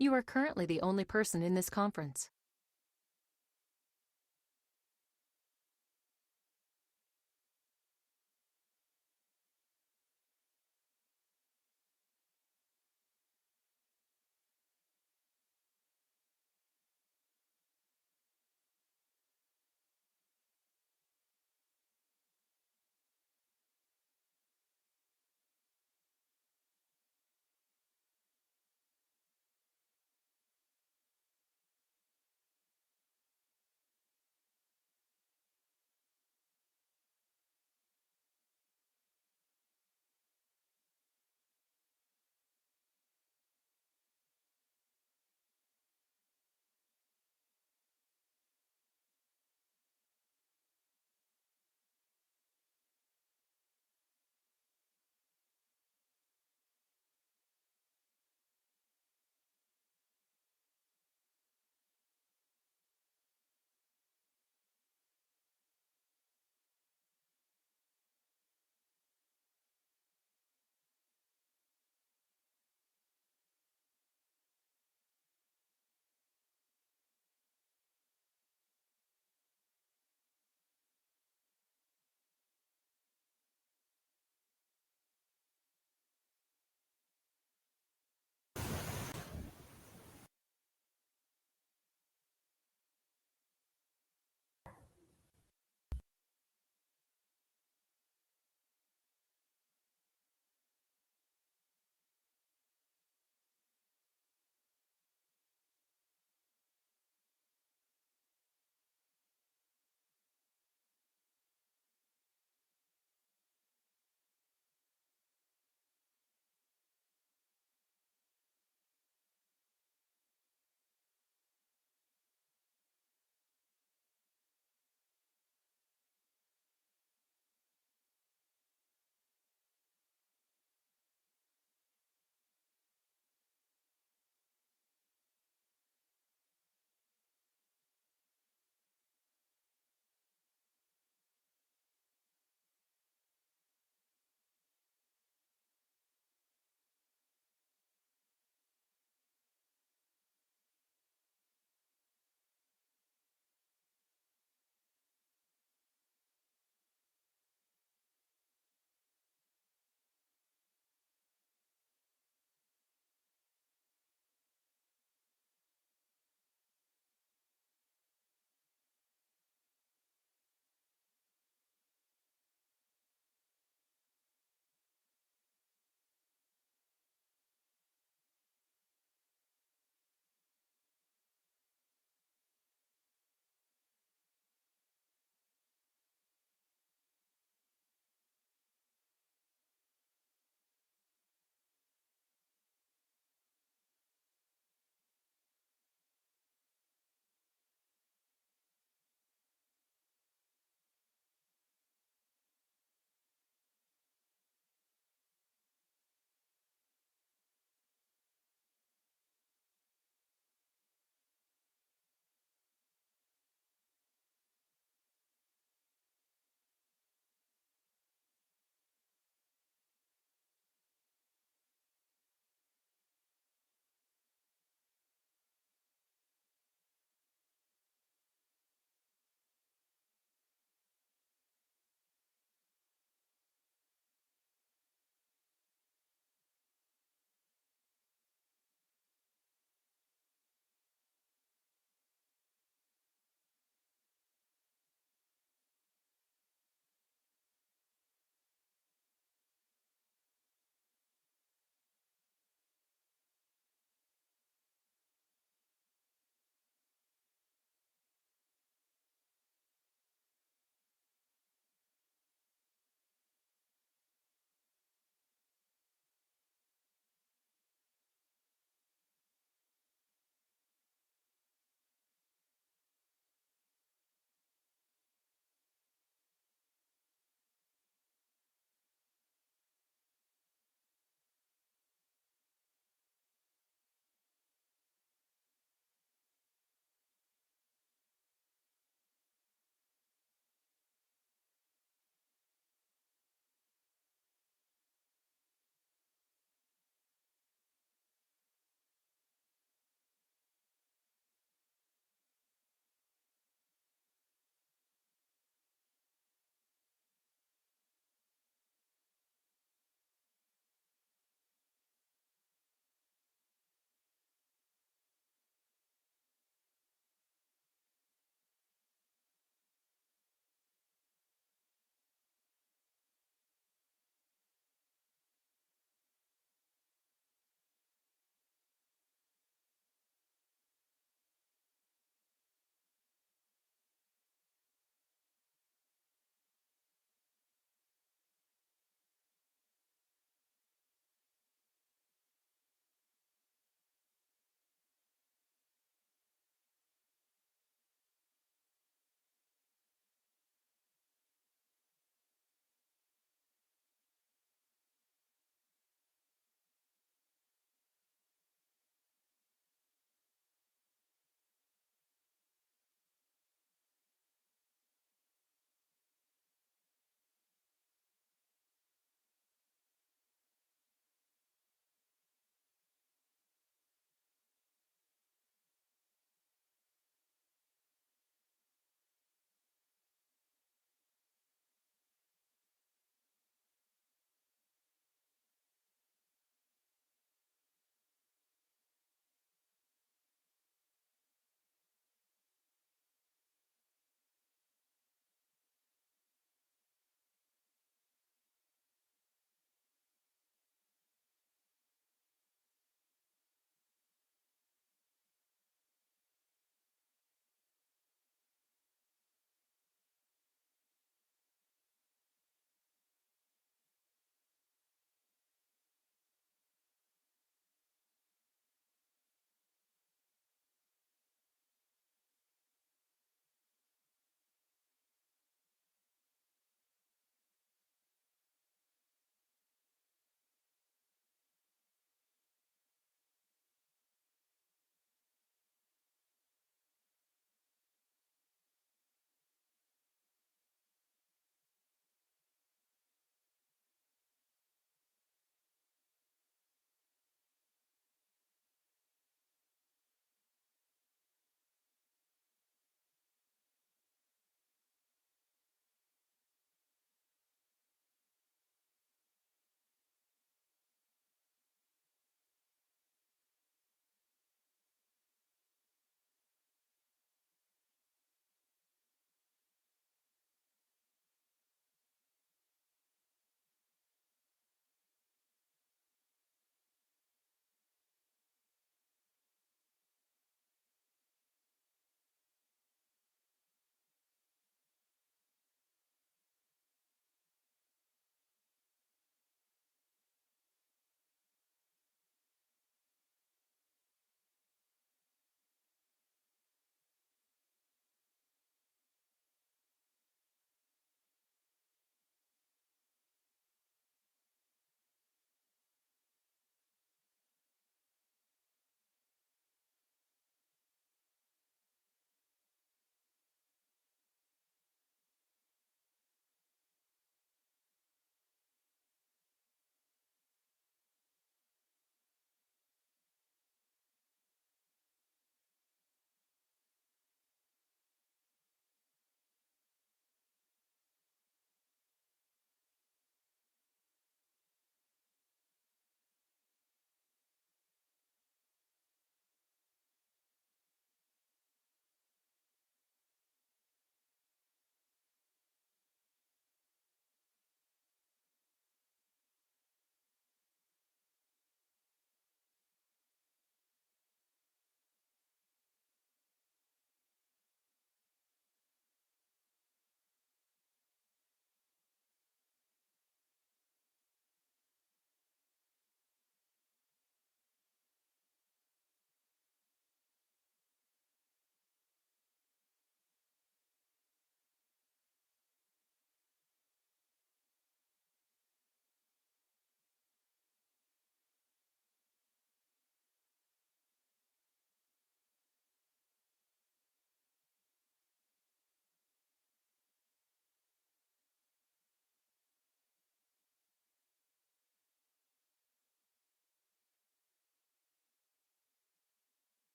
You are currently the only person in this conference.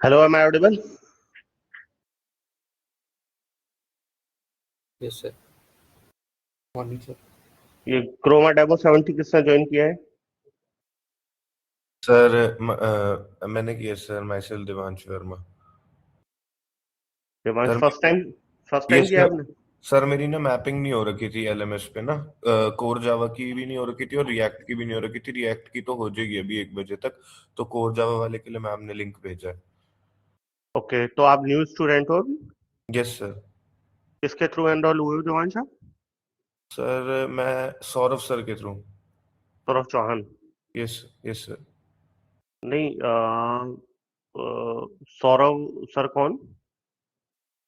Hello, am I audible? Yes sir. Morning sir. ये Croma demo 70 किसने join किया है? Sir मैंने किया sir, my self Devansh Verma. Divansh sir first time yes किया sir. आपने? Sir मेरी ना मैपिंग नहीं हो रखी थी एलएमएस पे ना, कोर जावा की भी नहीं हो रखी थी और रिएक्ट की भी नहीं हो रखी थी। रिएक्ट की तो हो जाएगी अभी 1 बजे तक, तो कोर जावा वाले के लिए मैम ने लिंक भेजा है। ओके, तो आप न्यू स्टूडेंट हो अभी? Yes sir. किसके थ्रू एनरोल हुए हो दिवांश आप? सर मैं सौरभ सर के through. Saurabh Chauhan? Yes yes sir. नहीं, सौरभ सर कौन?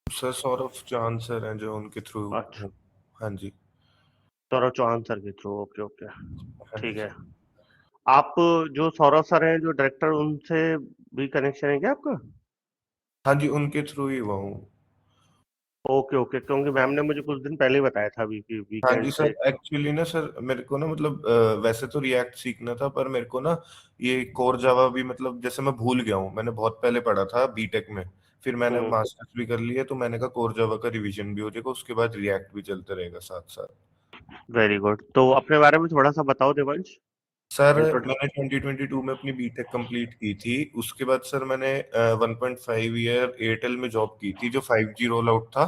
सर सौरभ चांद सर हैं जो उनके थ्रू अच्छा, हूँ। हाँ जी। सौरभ चौहान सर के थ्रू, ओके ओके। हाँ जी ठीक है। सर। आप जो सौरभ सर हैं जो डायरेक्टर, उनसे भी कनेक्शन है क्या आपका? हाँ जी, उनके थ्रू ही हुआ हूँ। ओके ओके, क्योंकि मैम ने मुझे कुछ दिन पहले ही बताया था अभी कि हाँ वीकेंड जी पे। सर, एक्चुअली ना सर मेरे को ना मतलब वैसे तो रिएक्ट सीखना था, पर मेरे को ना ये कोर जावा भी मतलब जैसे मैं भूल गया हूँ, मैंने बहुत पहले पढ़ा था बीटेक में। फिर मैंने हम्म। मास्टर्स भी कर लिया, तो मैंने कहा कोर जावा का रिवीजन भी हो जाएगा, उसके बाद रिएक्ट भी चलते रहेगा साथ साथ। वेरी गुड, तो अपने बारे में थोड़ा सा बताओ देवांश। Sir introduction. मैंने 2022 में अपनी बीटेक कंप्लीट की थी। उसके बाद सर मैंने 1.5 ईयर एयरटेल में जॉब की थी, जो 5G रोल आउट था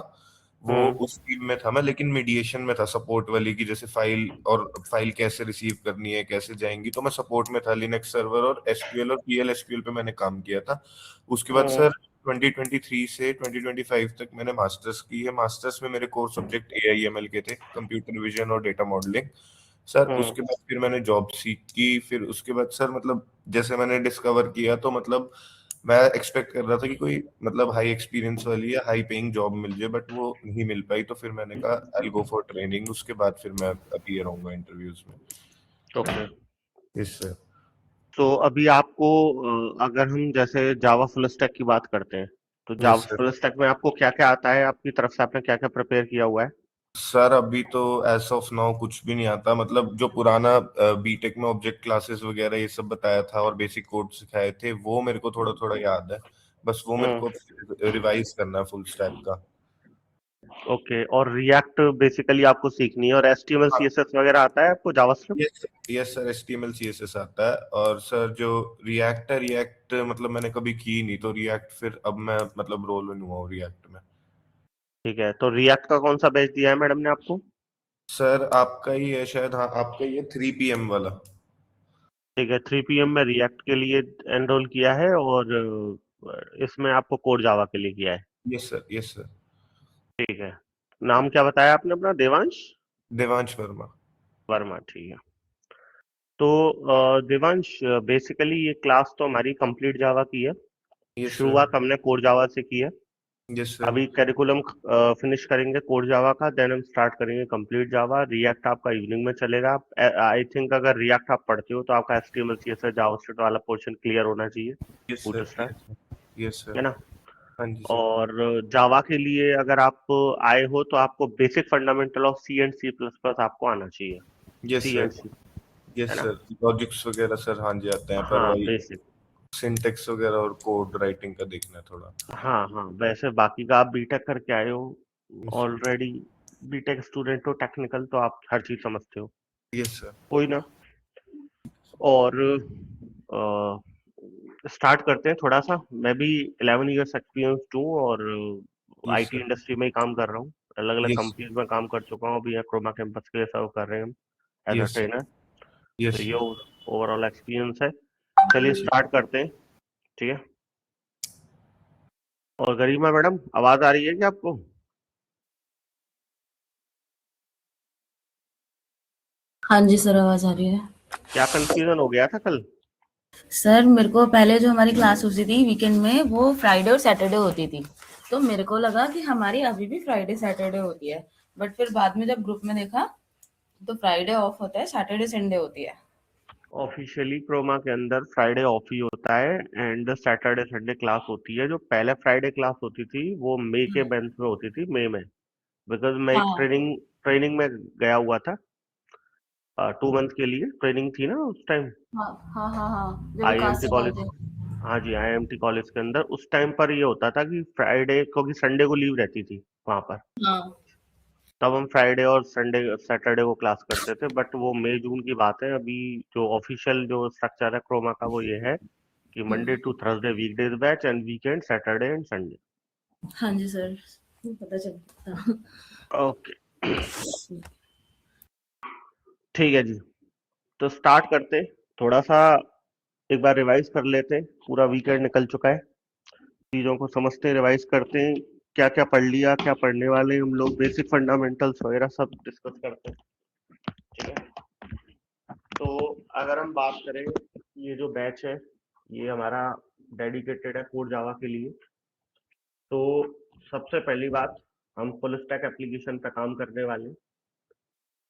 वो हम्म उस टीम में था मैं, लेकिन मीडिएशन में था, सपोर्ट वाली की, जैसे फाइल कैसे रिसीव करनी है, कैसे जाएंगी, तो मैं सपोर्ट में था। लिनक्स सर्वर और एसक्यूएल और पीएल एसक्यूएल पे मैंने काम किया था। उसके बाद हम्म सर 2023 से 2025 तक मैंने मास्टर्स की है। मास्टर्स में मेरे कोर सब्जेक्ट एआईएमएल के थे, कंप्यूटर विजन और डेटा मॉडलिंग। सर हम्म उसके बाद फिर मैंने जॉब सीखी। फिर उसके बाद सर मतलब जैसे मैंने डिस्कवर किया, तो मतलब मैं एक्सपेक्ट कर रहा था कि कोई मतलब हाई एक्सपीरियंस वाली या हाई पेइंग जॉब मिल जाए, बट वो नहीं मिल पाई। तो फिर मैंने कहा आई गो फॉर ट्रेनिंग, उसके बाद फिर मैं अपीयर होऊंगा इंटरव्यूज में। ओके। Yes sir. तो अभी आपको, अगर हम जैसे जावा फुल स्टैक की बात करते हैं, तो यस जावा सर। फुल स्टैक में आपको क्या क्या आता है? आपकी तरफ से आपने क्या क्या प्रिपेयर किया हुआ है? सर अभी तो एज ऑफ नाउ कुछ भी नहीं आता, मतलब जो पुराना बीटेक में ऑब्जेक्ट क्लासेस वगैरह ये सब बताया था और बेसिक कोड सिखाए थे, वो मेरे को थोड़ा थोड़ा याद है। बस वो मेरे को हम्म। रिवाइज करना है फुल स्टैक का। ओके, और रिएक्ट बेसिकली आपको सीखनी है, और एचटीएमएल सीएसएस वगैरह आता है आपको, JavaScript? Yes yes sir, HTML CSS आता है। और सर जो रिएक्ट है, रिएक्ट मतलब मैंने कभी की नहीं, तो रिएक्ट फिर अब मैं मतलब रोल इन हुआ हूँ रिएक्ट में। ठीक है, तो रिएक्ट का कौन सा बैच दिया है मैडम ने आपको? सर आपका ही है शायद, हाँ आपका ही है 3 PM वाला। ठीक है, 3 PM में रिएक्ट के लिए एनरोल किया है, और इसमें आपको कोड जावा के लिए किया है। Yes sir yes sir. ठीक है। नाम क्या बताया आपने अपना? देवांश देवांश वर्मा। वर्मा, ठीक है। तो देवांश, बेसिकली ये क्लास तो हमारी कंप्लीट जावा की है। Yes sir. शुरुआत हमने कोड जावा से की है। Yes sir. अभी करिकुलम फिनिश करेंगे कोड जावा का, देन हम स्टार्ट करेंगे कंप्लीट जावा। रिएक्ट आपका इवनिंग में चलेगा। आई थिंक अगर रिएक्ट आप पढ़ते हो तो आपका एचटीएमएल सीएसएस जावास्क्रिप्ट वाला पोर्शन क्लियर होना चाहिए, yes boot sir. Strap, yes sir. है ना? हाँ जी सर। और जावा के लिए अगर आप आए हो तो आपको basic fundamental of C and C plus plus आपको आना चाहिए। Yes C and sir. C, है यस ना? सर, लॉजिक्स वगैरह सर हाँ जी आते हैं, पर हाँ, वही बेसिक। सिंटेक्स वगैरह और कोड राइटिंग का देखना है थोड़ा। हाँ हाँ, वैसे बाकी का आप बीटेक करके आए हो yes sir. Already, B Tech student हो टेक्निकल, तो आप हर चीज समझते हो। Yes sir. कोई ना। और स्टार्ट करते हैं थोड़ा सा। मैं भी 11 years एक्सपीरियंस हूँ, और यस आईटी सर। इंडस्ट्री में ही काम कर रहा हूँ। अलग अलग यस कंपनीज में काम कर चुका हूँ। अभी यहाँ क्रोमा कैंपस के लिए सर्व कर रहे हैं हम as a yes sir. Trainer. तो यस ये सर। ओवरऑल एक्सपीरियंस है। चलिए स्टार्ट करते हैं। ठीक है। और गरिमा मैडम, आवाज आ रही है क्या आपको? हाँ जी सर, आवाज आ रही है। क्या कंफ्यूजन हो गया था कल? सर मेरे को पहले जो हमारी क्लास होती थी वीकेंड में, वो फ्राइडे और सैटरडे होती थी। तो मेरे को लगा कि हमारी अभी भी फ्राइडे सैटरडे होती है। बट फिर बाद में जब ग्रुप में देखा तो फ्राइडे ऑफ होता है, सैटरडे संडे होती है। ऑफिशियली क्रोमा के अंदर फ्राइडे ऑफ ही होता है, एंड सैटरडे संडे क्लास होती है। जो पहले फ्राइडे क्लास होती थी वो मई के बेंच में होती थी, मई में। बिकॉज मैं एक हाँ। ट्रेनिंग ट्रेनिंग में गया हुआ था। 2 मंथ के लिए ट्रेनिंग थी ना उस टाइम हाँ हाँ हाँ हाँ, जब विकास आईएमटी से कॉलेज। थे। हाँ जी, आईएमटी कॉलेज के अंदर उस टाइम पर ये होता था कि फ्राइडे, क्योंकि संडे को लीव रहती थी वहां पर, हाँ तब हम फ्राइडे और संडे सैटरडे को क्लास करते थे। बट वो मई जून की बात है। अभी जो ऑफिशियल जो स्ट्रक्चर है क्रोमा का वो ये है कि Monday to Thursday weekdays batch and weekend Saturday and Sunday. हाँ जी सर, पता चलता था। ओके, ठीक है जी, तो स्टार्ट करते। थोड़ा सा एक बार रिवाइज कर लेते। पूरा वीकेंड निकल चुका है, चीजों को समझते हैं, रिवाइज करते हैं, क्या क्या पढ़ लिया, क्या पढ़ने वाले हैं हम लोग, बेसिक फंडामेंटल्स वगैरह सब डिस्कस करते हैं। ठीक है, तो अगर हम बात करें, ये जो बैच है ये हमारा डेडिकेटेड है कोड जावा के लिए। तो सबसे पहली बात, हम फुल स्टैक एप्लीकेशन पे काम करने वाले हैं।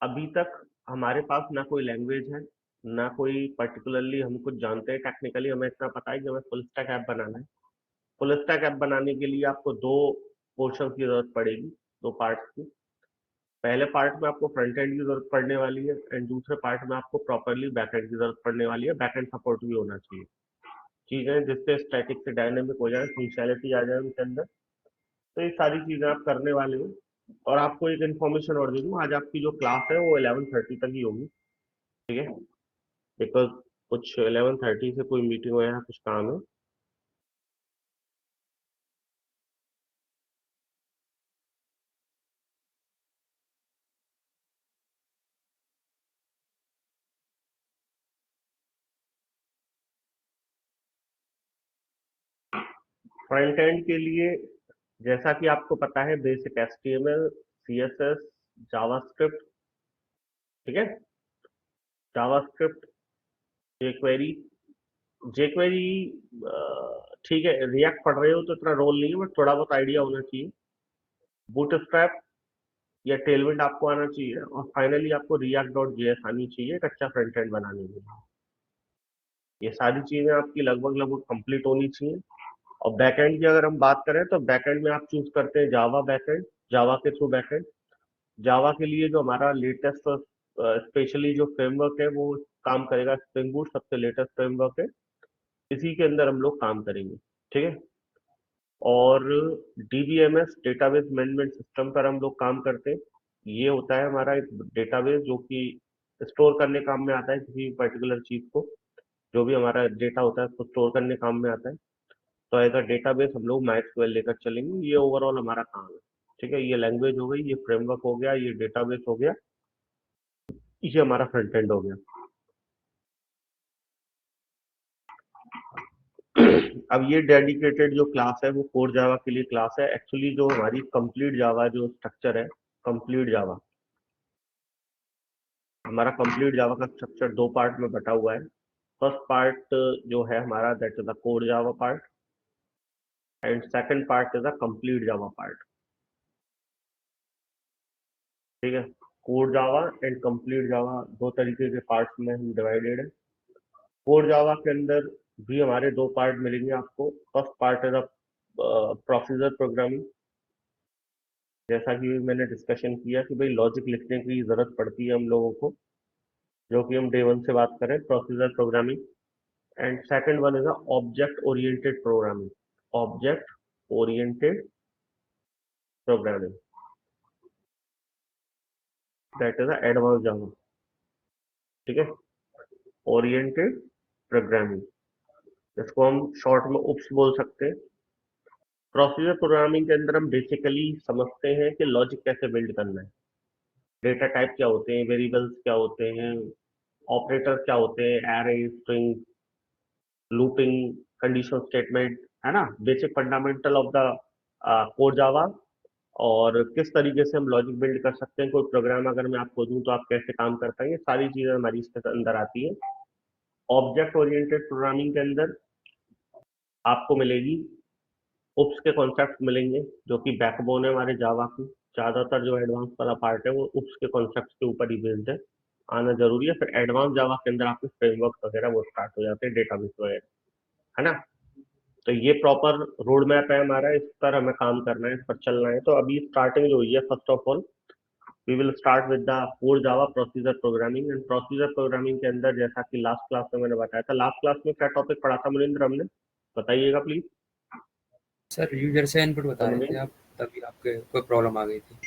अभी तक हमारे पास ना कोई लैंग्वेज है, ना कोई पर्टिकुलरली हम कुछ जानते हैं टेक्निकली। हमें इतना पता है कि हमें फुल स्टैक ऐप बनाना है। फुल स्टैक ऐप बनाने के लिए आपको दो पोर्शन की जरूरत पड़ेगी, दो पार्ट्स की। पहले पार्ट में आपको फ्रंट एंड की जरूरत पड़ने वाली है एंड दूसरे पार्ट में आपको प्रॉपरली बैक एंड की जरूरत पड़ने वाली है। बैक एंड सपोर्ट भी होना चाहिए, चीजें जिससे स्टैटिक से डायनेमिक हो जाए, फंक्शनैलिटी आ जाए उनके अंदर। तो ये सारी चीजें आप करने वाले हो। और आपको एक इन्फॉर्मेशन और दे दूं, आज आपकी जो क्लास है वो 11:30 तक ही होगी। ठीक है, बिकॉज कुछ 11:30 से कोई मीटिंग वगैरह कुछ काम है। फ्रंट एंड के लिए जैसा कि आपको पता है, बेसिक HTML, CSS, जावास्क्रिप्ट। ठीक है, जावास्क्रिप्ट, jQuery। jQuery ठीक है, रिएक्ट पढ़ रहे हो तो इतना रोल नहीं है, बट थोड़ा बहुत आइडिया होना चाहिए। बूटस्ट्रैप या टेलविंड आपको आना चाहिए, और फाइनली आपको react.js आनी चाहिए एक अच्छा फ्रंट एंड बनाने के लिए। ये सारी चीजें आपकी लगभग लगभग कंप्लीट होनी चाहिए। और बैकएंड की अगर हम बात करें तो बैकएंड में आप चूज करते हैं जावा बैकएंड, जावा के थ्रू बैकएंड। जावा के लिए जो हमारा लेटेस्ट स्पेशली जो फ्रेमवर्क है वो काम करेगा, स्प्रिंग बूट सबसे लेटेस्ट फ्रेमवर्क है, इसी के अंदर हम लोग काम करेंगे। ठीक है, और DBMS डेटाबेस मैनेजमेंट सिस्टम पर हम लोग काम करते हैं। ये होता है हमारा एक डेटाबेस जो कि स्टोर करने काम में आता है किसी पर्टिकुलर चीज को। जो भी हमारा डेटा होता है उसको स्टोर करने काम में आता है। तो एज अ डेटाबेस हम लोग MySQL लेकर चलेंगे, ये ओवरऑल हमारा काम है। ठीक है, ये लैंग्वेज हो गई, ये फ्रेमवर्क हो गया, ये डेटाबेस हो गया, ये हमारा फ्रंट एंड हो गया। अब ये डेडिकेटेड जो क्लास है वो कोर जावा के लिए क्लास है। एक्चुअली जो हमारी कंप्लीट जावा जो स्ट्रक्चर है, कंप्लीट जावा, हमारा कंप्लीट जावा का स्ट्रक्चर दो पार्ट में बटा हुआ है। फर्स्ट पार्ट जो है हमारा, that is the core Java part, and second part is the complete Java part. ठीक है, कोर जावा एंड कंप्लीट जावा दो तरीके के पार्ट्स में हम डिवाइडेड है। कोर जावा के अंदर भी हमारे दो पार्ट मिलेंगे आपको। First part is procedure programming. जैसा कि मैंने डिस्कशन किया कि भाई लॉजिक लिखने की जरूरत पड़ती है हम लोगों को, जो कि हम डे वन से बात करें, procedure programming. And second one is object oriented programming. Object oriented programming, that is advance जावा। ठीक है, ओरिएंटेड प्रोग्रामिंग, इसको हम शॉर्ट में उप्स बोल सकते हैं। प्रोसीजर प्रोग्रामिंग के अंदर हम बेसिकली समझते हैं कि लॉजिक कैसे बिल्ड करना है, डेटा टाइप क्या होते हैं, वेरिएबल्स क्या होते हैं, ऑपरेटर क्या होते हैं, array, string, looping, conditional statement, है ना, basic fundamental of the code Java. और किस तरीके से हम लॉजिक बिल्ड कर सकते हैं, कोई प्रोग्राम अगर मैं आपको दूं तो आप कैसे काम कर पाएंगे, सारी चीजें हमारी इसके अंदर आती है। ऑब्जेक्ट ओरिएंटेड प्रोग्रामिंग के अंदर आपको मिलेगी उप्स के कॉन्सेप्ट मिलेंगे, जो कि बैकबोन है हमारे जावा की। ज्यादातर जो एडवांस वाला पार्ट है वो उप्स के कॉन्सेप्ट के ऊपर ही बेस्ड है, आना जरूरी है। फिर एडवांस जावा के अंदर आपके फ्रेमवर्क वगैरह वो स्टार्ट हो जाते हैं, डेटाबेस वगैरह, है ना। तो ये प्रॉपर रोड मैप है हमारा, इस पर हमें काम करना है, इस पर चलना है। तो अभी स्टार्टिंग जो हुई है, first of all we will start with the core Java procedure programming. And procedure programming के अंदर जैसा कि लास्ट क्लास में मैंने बताया था, लास्ट क्लास में क्या टॉपिक पढ़ा था मुनिंद्र हमने, बताइएगा प्लीज। सर यूजर से इनपुट बता रहे थे मुनिंद्र, आप, तभी आपके कोई प्रॉब्लम आ गई थी।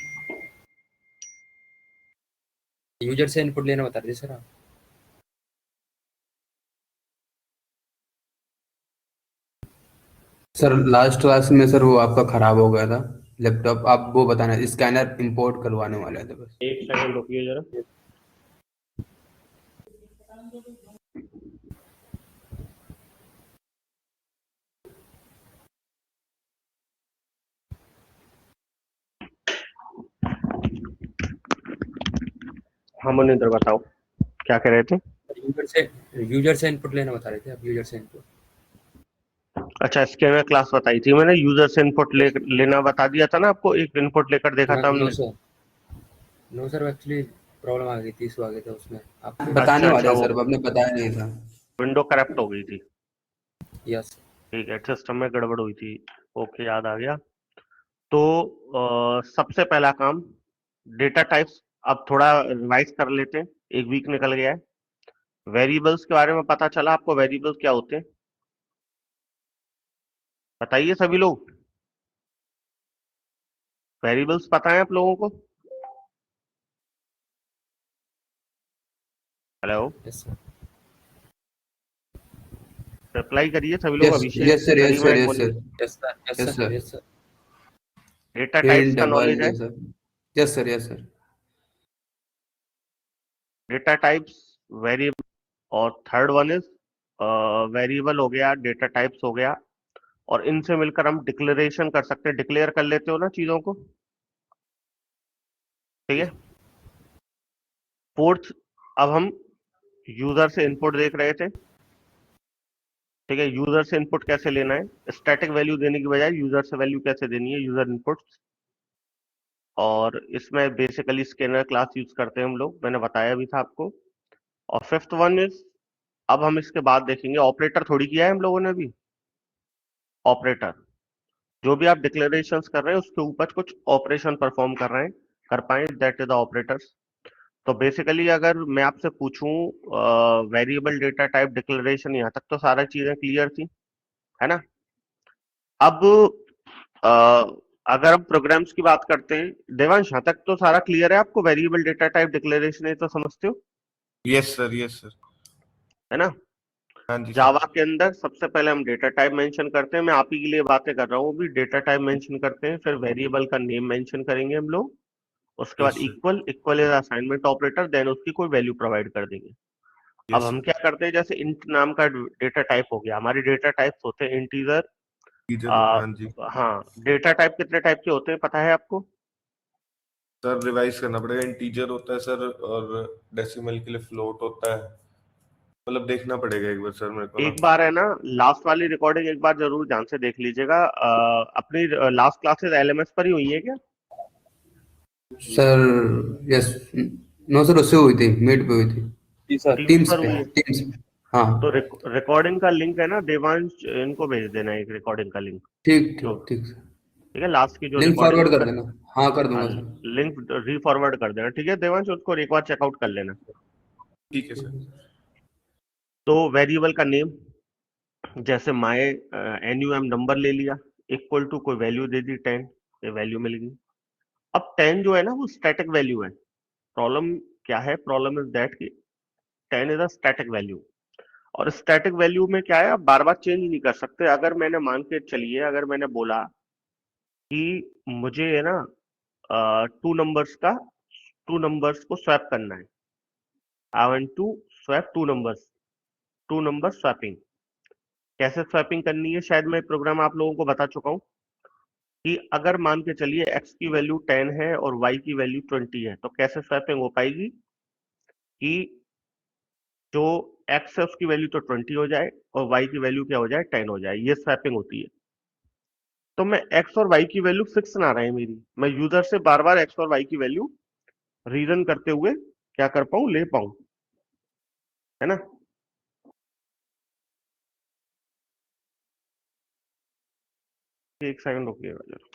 यूजर से इनपुट लेना बता रहे थे सर आप। सर लास्ट क्लास में सर वो आपका खराब हो गया था लैपटॉप, आप वो बताना, स्कैनर इंपोर्ट करवाने वाले थे बस। एक सेकंड रुकिए जरा। हाँ मुनिंद्र बताओ, क्या कह रहे थे? यूजर से इनपुट लेना बता रहे थे आप, यूजर से इनपुट। अच्छा, स्कैनर क्लास बताई थी मैंने, यूजर से इनपुट लेना बता दिया था ना आपको, एक इनपुट लेकर देखा था नो हमने। Sir, no sir, actually problem आ गई थी, इशू आ गया था उसमें आप। बताने अच्छा वाले अच्छा, थे वो सर, आपने बताया नहीं था। विंडो करप्ट हो गई थी। यस। ठीक है, सिस्टम में गड़बड़ हुई थी। ओके, याद आ गया। तो सबसे पहला काम, डेटा टाइप्स। अब थोड़ा रिवाइज कर लेते हैं, एक वीक निकल गया है। वेरिएबल्स के बारे में पता चला आपको, वेरिएबल्स क्या होते हैं बताइए सभी लोग। वेरिएबल्स पता है आप लोगों को? Hello, yes sir. रिप्लाई करिए सभी लोग। Yes Abhishek, yes sir, yes Garima sir, and yes Muni. Sir, yes sir, yes yes sir, sir. Yes sir. Data types इन का डबल, नॉलेज है? Yes sir, yes sir, yes sir. Data types, variable, और third one is variable हो गया, data types हो गया, और इनसे मिलकर हम डिक्लेरेशन कर सकते हैं, डिक्लेयर कर लेते हो ना चीजों को। ठीक है। फोर्थ, अब हम यूजर से इनपुट देख रहे थे। ठीक है, यूजर से इनपुट कैसे लेना है, स्टैटिक वैल्यू देने की बजाय यूजर से वैल्यू कैसे देनी है, यूजर इनपुट। और इसमें बेसिकली स्कैनर क्लास यूज करते हैं हम लोग, मैंने बताया भी था आपको। और फिफ्थ वन इज, अब हम इसके बाद देखेंगे, ऑपरेटर थोड़ी किया है हम लोगों ने अभी। ऑपरेटर, जो भी आप डिक्लेरेशंस कर रहे हैं उसके ऊपर कुछ ऑपरेशन परफॉर्म कर रहे हैं, कर पाए, दैट इज द ऑपरेटर्स। तो बेसिकली अगर मैं आपसे पूछूं, वेरिएबल, डेटा टाइप, डिक्लेरेशन, यहाँ तक तो सारी चीजें क्लियर थी, है ना? अब अ, अगर हम प्रोग्राम्स की बात करते हैं, देवांश, यहाँ तक तो सारा क्लियर है आपको? वेरिएबल, डेटा टाइप, डिक्लेरेशन, ये तो समझते हो, यस सर, यस सर। है ना? हाँ जी सर। जावा के अंदर सबसे पहले हम डेटा टाइप मेंशन करते हैं, मैं आप ही के लिए बातें कर रहा हूँ भी। डेटा टाइप मेंशन करते हैं, फिर वेरिएबल का नेम मेंशन करेंगे हम लोग, उसके बाद yes sir, equal, equal is assignment operator, then उसकी कोई वैल्यू प्रोवाइड कर देंगे। अब यस हम सर। क्या करते हैं, जैसे इंट नाम का डेटा टाइप हो गया, हमारी डेटा टाइप्स होते हैं इंटीजर। टीचर, हाँ जी। हाँ, डेटा टाइप कितने टाइप के होते हैं पता है आपको? सर रिवाइज करना पड़ेगा। इंटीजर होता है सर, और डेसिमल के लिए फ्लोट होता है, मतलब देखना पड़ेगा एक बार सर मेरे को ना। एक बार है ना, लास्ट वाली रिकॉर्डिंग एक बार जरूर ध्यान से देख लीजिएगा। अपनी लास्ट क्लासेस एलएमएस पर ही हुई है क्या? सर यस, नो सर, उससे हुई थी, मीट पे हुई थी, जी सर। टीम्स टीम्स पर पे, हुई है? टीम्स पे। हाँ, तो रिकॉर्डिंग का लिंक है ना देवांश, इनको भेज देना एक रिकॉर्डिंग का लिंक। ठीक जो, ठीक ठीक सर। ठीक है, लास्ट की जो लिंक रिकॉर्डिंग फॉरवर्ड है कर उसका, देना। हाँ, कर हाँ, दूंगा सर। लिंक रीफॉरवर्ड कर देना। ठीक है देवांश, उसको एक बार चेकआउट कर लेना। ठीक है सर। तो वेरिएबल का नेम, जैसे माय NUM नंबर ले लिया, इक्वल टू कोई वैल्यू दे दी 10, ये वैल्यू मिल गई। अब 10 जो है ना वो स्टैटिक वैल्यू है। प्रॉब्लम क्या है? प्रॉब्लम इज दैट कि 10 इज अ स्टैटिक वैल्यू, और स्टैटिक वैल्यू में क्या है, आप बार बार चेंज नहीं कर सकते। अगर मैंने मान के चलिए, अगर मैंने बोला कि मुझे है ना टू नंबर्स को स्वैप करना है, I want to swap two number swapping. कैसे स्वैपिंग करनी है, शायद मैं प्रोग्राम आप लोगों को बता चुका हूँ कि अगर मान के चलिए x की वैल्यू 10 है और y की वैल्यू 20 है, तो कैसे स्वैपिंग हो पाएगी कि जो x है उसकी वैल्यू तो 20 हो जाए और y की वैल्यू क्या हो जाए, 10 हो जाए, ये स्वैपिंग होती है। तो मैं x और y की वैल्यू फिक्स ना रहे मेरी, मैं यूजर से बार बार x और y की वैल्यू रीजन करते हुए क्या कर पाऊं, ले पाऊं, है ना? एक सेकंड रुकिएगा जरा।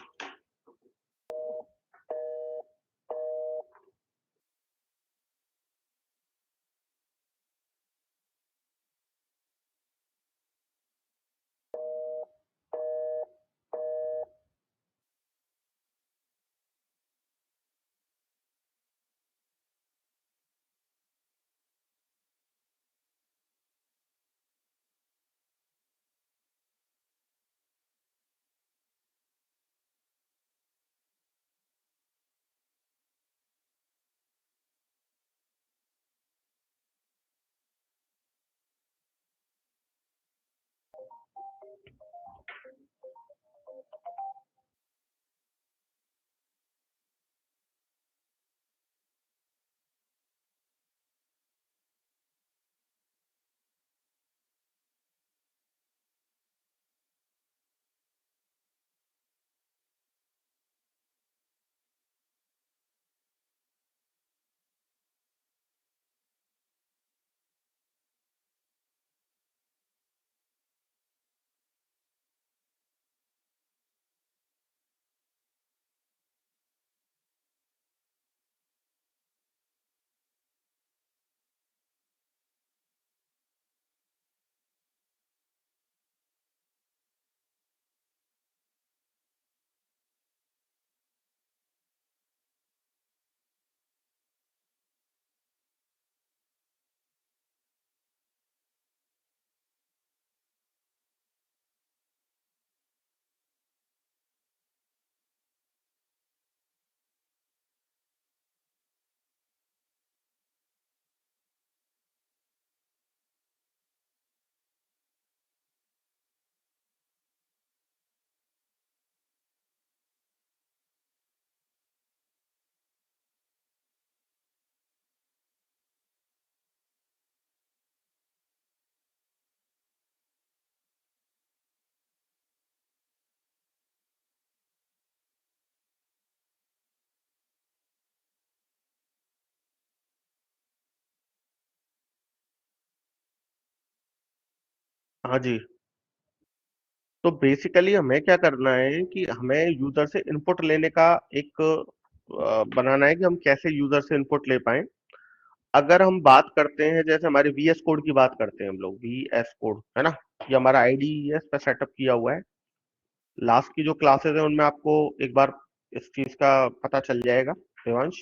हाँ जी। तो बेसिकली हमें क्या करना है कि हमें यूजर से इनपुट लेने का एक बनाना है कि हम कैसे यूजर से इनपुट ले पाए। अगर हम बात करते हैं जैसे हमारे वीएस कोड की बात करते हैं, हम लोग वीएस कोड है ना, ये हमारा आईडीईएस पे सेटअप किया हुआ है। लास्ट की जो क्लासेस है उनमें आपको एक बार इस चीज का पता चल जाएगा देवांश।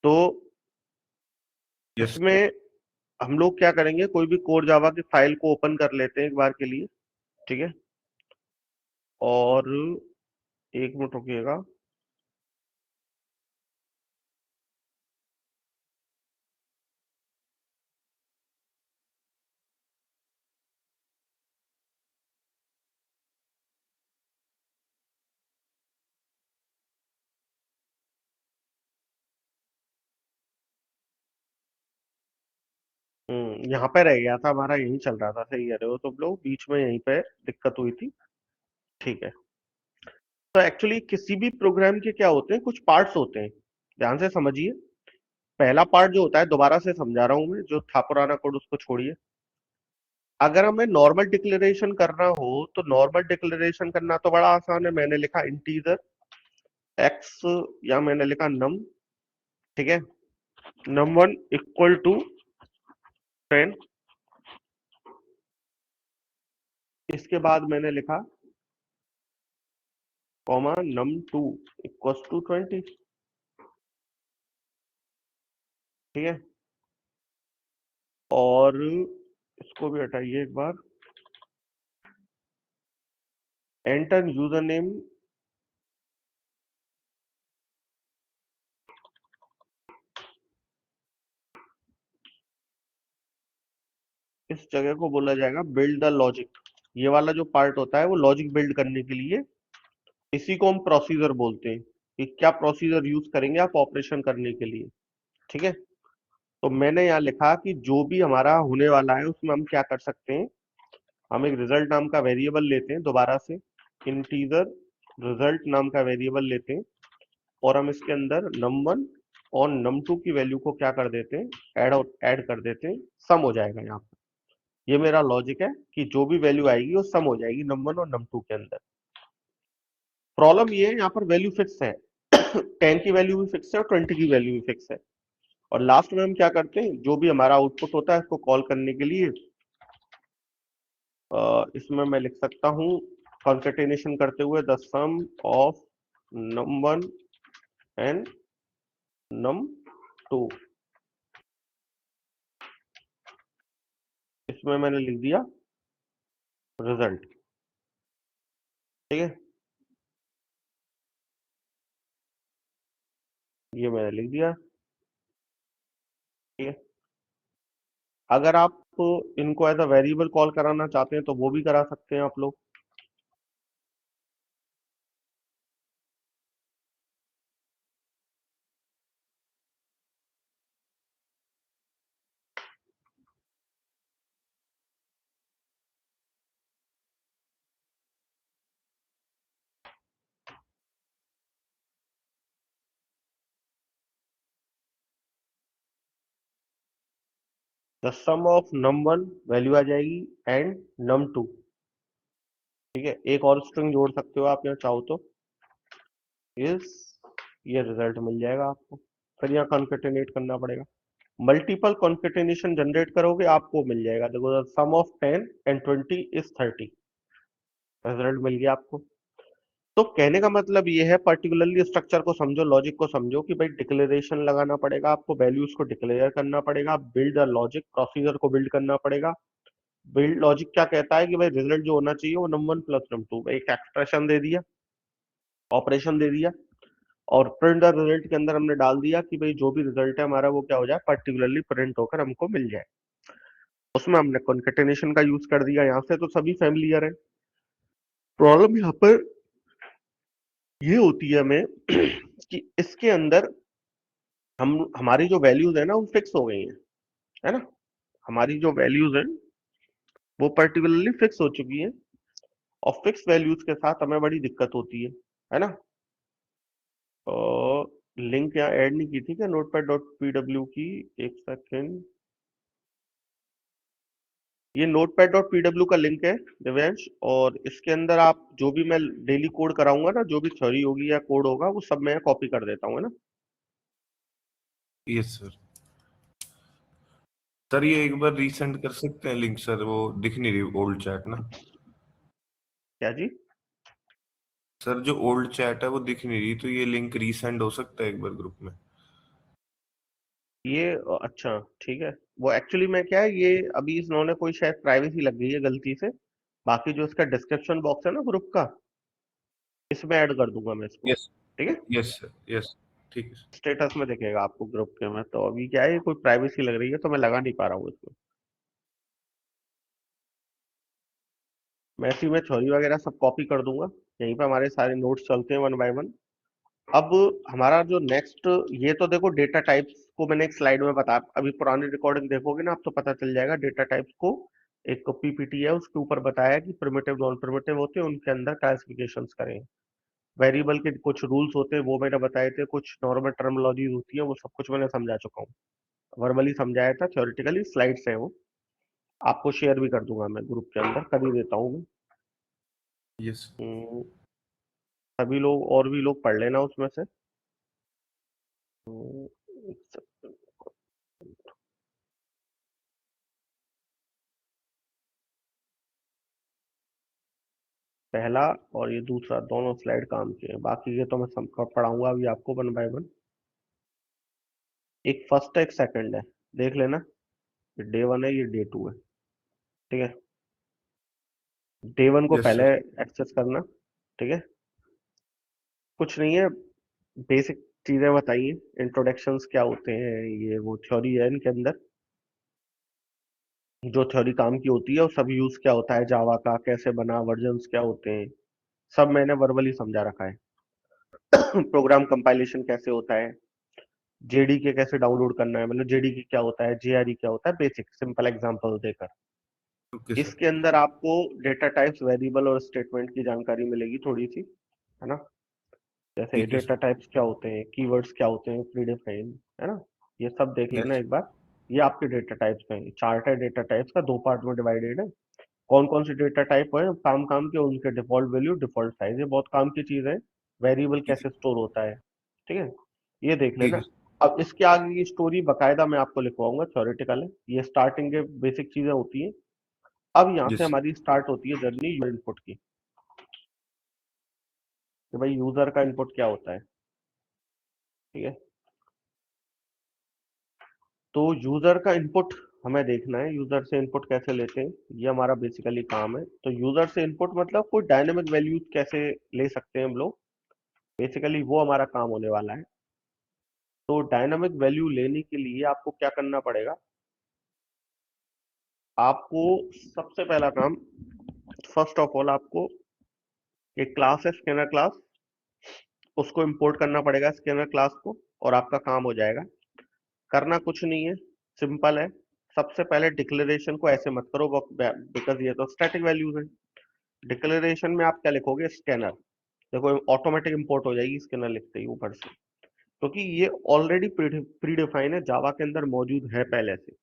तो यस। इसमें हम लोग क्या करेंगे, कोई भी कोर जावा की फाइल को ओपन कर लेते हैं एक बार के लिए, ठीक है। और एक मिनट रुकिएगा। यहाँ पे रह गया था हमारा, यही चल रहा था, सही कह रहे हो तुम लोग, बीच में यहीं पे दिक्कत हुई थी। ठीक है। तो एक्चुअली किसी भी प्रोग्राम के क्या होते हैं, कुछ पार्ट्स होते हैं, ध्यान से समझिए। पहला पार्ट जो होता है, दोबारा से समझा रहा हूं मैं, जो था पुराना कोड उसको छोड़िए। अगर हमें नॉर्मल डिक्लेरेशन करना हो तो नॉर्मल डिक्लेरेशन करना तो बड़ा आसान है। मैंने लिखा इंटीजर एक्स, या मैंने लिखा नम, ठीक है, num1 इक्वल टू 10। इसके बाद मैंने लिखा कॉमा num2 इक्वल टू 20, ठीक है। और इसको भी हटाइए एक बार। एंटर यूजर नेम, इस जगह को बोला जाएगा बिल्ड द लॉजिक। ये वाला जो पार्ट होता है वो लॉजिक बिल्ड करने के लिए, इसी को हम प्रोसीजर बोलते हैं कि क्या प्रोसीजर यूज करेंगे आप ऑपरेशन करने के लिए, ठीक है। तो मैंने यहाँ लिखा कि जो भी हमारा होने वाला है उसमें हम क्या कर सकते हैं, हम एक रिजल्ट नाम का वेरिएबल लेते हैं, दोबारा से इंटीजर रिजल्ट नाम का वेरिएबल लेते हैं, और हम इसके अंदर num1 और num2 की वैल्यू को क्या कर देते हैं, ऐड कर देते हैं, सम हो जाएगा यहाँ पर। ये मेरा लॉजिक है कि जो भी वैल्यू आएगी वो सम हो जाएगी num1 और num2 के अंदर। प्रॉब्लम ये है, यहाँ पर वैल्यू फिक्स है 10 की वैल्यू भी फिक्स है और 20 की वैल्यू भी फिक्स है। और लास्ट में हम क्या करते हैं, जो भी हमारा आउटपुट होता है इसको कॉल करने के लिए इसमें मैं लिख सकता हूँ कॉन्केटेनेशन करते हुए the sum of num1 and num2। इसमें मैंने लिख दिया रिजल्ट, ठीक है, ये मैंने लिख दिया, ठीक है। अगर आप इनको एज अ वेरिएबल कॉल कराना चाहते हैं तो वो भी करा सकते हैं आप लोग। The sum of num1 value आ जाएगी एंड num2, ठीक है। एक और स्ट्रिंग जोड़ सकते हो आप यहाँ चाहो तो, इस, ये रिजल्ट मिल जाएगा आपको। फिर यहाँ कॉन्केटेनेट करना पड़ेगा, मल्टीपल कॉन्केटेनेशन जनरेट करोगे आपको मिल जाएगा, देखो सम ऑफ 10 एंड 20 इज 30, रिजल्ट मिल गया आपको। तो कहने का मतलब ये है, पर्टिकुलरली स्ट्रक्चर को समझो, लॉजिक को समझो कि भाई डिक्लेरेशन लगाना पड़ेगा आपको, वैल्यूज को डिक्लेयर करना पड़ेगा, बिल्ड द लॉजिक, प्रोसीजर को बिल्ड करना पड़ेगा। बिल्ड लॉजिक क्या कहता है कि भाई रिजल्ट जो होना चाहिए वो num1 प्लस num2, एक एक्सप्रेशन दे दिया, ऑपरेशन दे दिया, और प्रिंट द रिजल्ट के अंदर हमने डाल दिया कि भाई जो भी रिजल्ट है हमारा वो क्या हो जाए, पर्टिकुलरली प्रिंट होकर हमको मिल जाए। उसमें हमने कॉन्केटेनेशन का यूज कर दिया, यहाँ से तो सभी फैमिलियर है। प्रॉब्लम यहाँ पर ये होती है हमें कि इसके अंदर हम, हमारी जो वैल्यूज है ना वो फिक्स हो गई है ना, हमारी जो वैल्यूज है वो पर्टिकुलरली फिक्स हो चुकी है, और फिक्स वैल्यूज के साथ हमें बड़ी दिक्कत होती है ना। और लिंक यहाँ ऐड नहीं की थी क्या notepad.pw की, एक सेकेंड, ये notepad.pw का लिंक है दिव्यांश, और इसके अंदर आप जो भी मैं डेली कोड कराऊंगा ना, जो भी थ्योरी होगी या कोड होगा, वो सब मैं कॉपी कर देता हूँ, है ना। Yes sir. सर ये एक बार रीसेंड कर सकते हैं लिंक सर, वो दिख नहीं रही ओल्ड चैट ना। क्या जी? सर जो ओल्ड चैट है वो दिख नहीं रही, तो ये लिंक रीसेंड हो सकता है एक बार ग्रुप में। ये अच्छा ठीक है। वो एक्चुअली में क्या है, ये अभी इन्होंने कोई शायद प्राइवेसी लग गई है गलती से। बाकी जो इसका डिस्क्रिप्शन बॉक्स है ना ग्रुप का, इसमें ऐड कर दूंगा मैं इसको। यस। ठीक है, यस सर, यस। ठीक है सर। स्टेटस में दिखेगा आपको ग्रुप के में। तो अभी क्या है, कोई प्राइवेसी लग रही है तो मैं लगा नहीं पा रहा हूँ इसमें। मैं इसी में थ्योरी वगैरह सब कॉपी कर दूंगा। यहीं पे हमारे सारे नोट्स चलते हैं वन बाय वन। अब हमारा जो नेक्स्ट, ये तो देखो डेटा टाइप्स को मैंने एक स्लाइड में बताया। अभी पुरानी रिकॉर्डिंग देखोगे ना आप तो पता चल जाएगा। डेटा टाइप्स को एक पीपीटी है उसके ऊपर बताया कि प्रिमिटिव नॉन प्रिमिटिव होते हैं, उनके अंदर क्लासिफिकेशंस करें। वेरिएबल के कुछ रूल्स होते हैं वो मैंने बताए थे, कुछ नॉर्मल टर्मिनोलॉजीज होती है, वो सब कुछ मैंने समझा चुका हूँ। वर्बली समझाया था, थ्योरेटिकली स्लाइड्स है वो। आपको शेयर भी कर दूंगा मैं ग्रुप के अंदर, कर ही देता हूँ मैं। यस। सभी लोग और भी लोग पढ़ लेना उसमें से। हम्म, पहला और ये दूसरा दोनों स्लाइड काम के हैं, बाकी ये तो मैं सब पढ़ाऊंगा अभी आपको वन बाय वन। एक फर्स्ट है एक सेकंड है, देख लेना। ये डे वन है, ये डे टू है। ठीक है, डे वन को यस पहले सर। एक्सेस करना। ठीक है, कुछ नहीं है, बेसिक चीजें बताइए। इंट्रोडक्शंस क्या होते हैं, ये वो थ्योरी है इनके अंदर। जो थ्योरी काम की होती है, और सब यूज क्या होता है जावा का, कैसे बना, वर्जन्स क्या होते हैं, सब मैंने वर्बली समझा रखा है। प्रोग्राम कंपाइलेशन कैसे होता है, जेडीके कैसे डाउनलोड करना है, मतलब जेडीके क्या होता है, जेआरई क्या होता है, बेसिक सिंपल एग्जांपल देकर। Okay sir. इसके अंदर आपको डेटा टाइप्स, वेरिएबल और स्टेटमेंट की जानकारी मिलेगी थोड़ी सी, है ना। जैसे ठीक है डेटा सर। टाइप्स क्या होते हैं, कीवर्ड्स क्या होते हैं, प्रीडिफाइन, है ना। ये सब देख लेना यस। एक बार। ये आपके डेटा टाइप्स का है, चार्ट है डेटा टाइप्स का, दो पार्ट में डिवाइडेड है। कौन कौन से डेटा टाइप है, काम काम के, उनके डिफॉल्ट वैल्यू, डिफॉल्ट साइज, ये बहुत काम की चीज है। वेरिएबल ठीक है। कैसे स्टोर होता है, ठीक है, ये देख ठीक लेना। है। अब इसके आगे की स्टोरी बकायदा मैं आपको लिखवाऊंगा, थ्योरेटिकल है ये, स्टार्टिंग के बेसिक चीजें होती हैं। अब यहाँ से यस सर। हमारी स्टार्ट होती है जर्नी यूजर इनपुट की, कि भाई यूजर का इनपुट क्या होता है। ठीक है, तो यूजर का इनपुट हमें देखना है, यूजर से इनपुट कैसे लेते हैं, ये हमारा बेसिकली काम है। तो यूजर से इनपुट मतलब कोई डायनेमिक वैल्यूज कैसे ले सकते हैं हम लोग, बेसिकली वो हमारा काम होने वाला है। तो डायनामिक वैल्यू लेने के लिए आपको क्या करना पड़ेगा, आपको सबसे पहला काम, फर्स्ट ऑफ ऑल आपको एक क्लास है स्कैनर क्लास, उसको इंपोर्ट करना पड़ेगा स्कैनर क्लास को, और आपका काम हो जाएगा। करना कुछ नहीं है, सिंपल है। सबसे पहले डिक्लेरेशन को ऐसे मत करो, बिकॉज ये तो स्टैटिक वैल्यूज है। डिक्लेरेशन में आप क्या लिखोगे, स्कैनर। देखो ऑटोमेटिक इंपोर्ट हो जाएगी स्कैनर लिखते ही ऊपर से, क्योंकि ये ऑलरेडी प्री डिफाइन है, जावा के अंदर मौजूद है पहले से।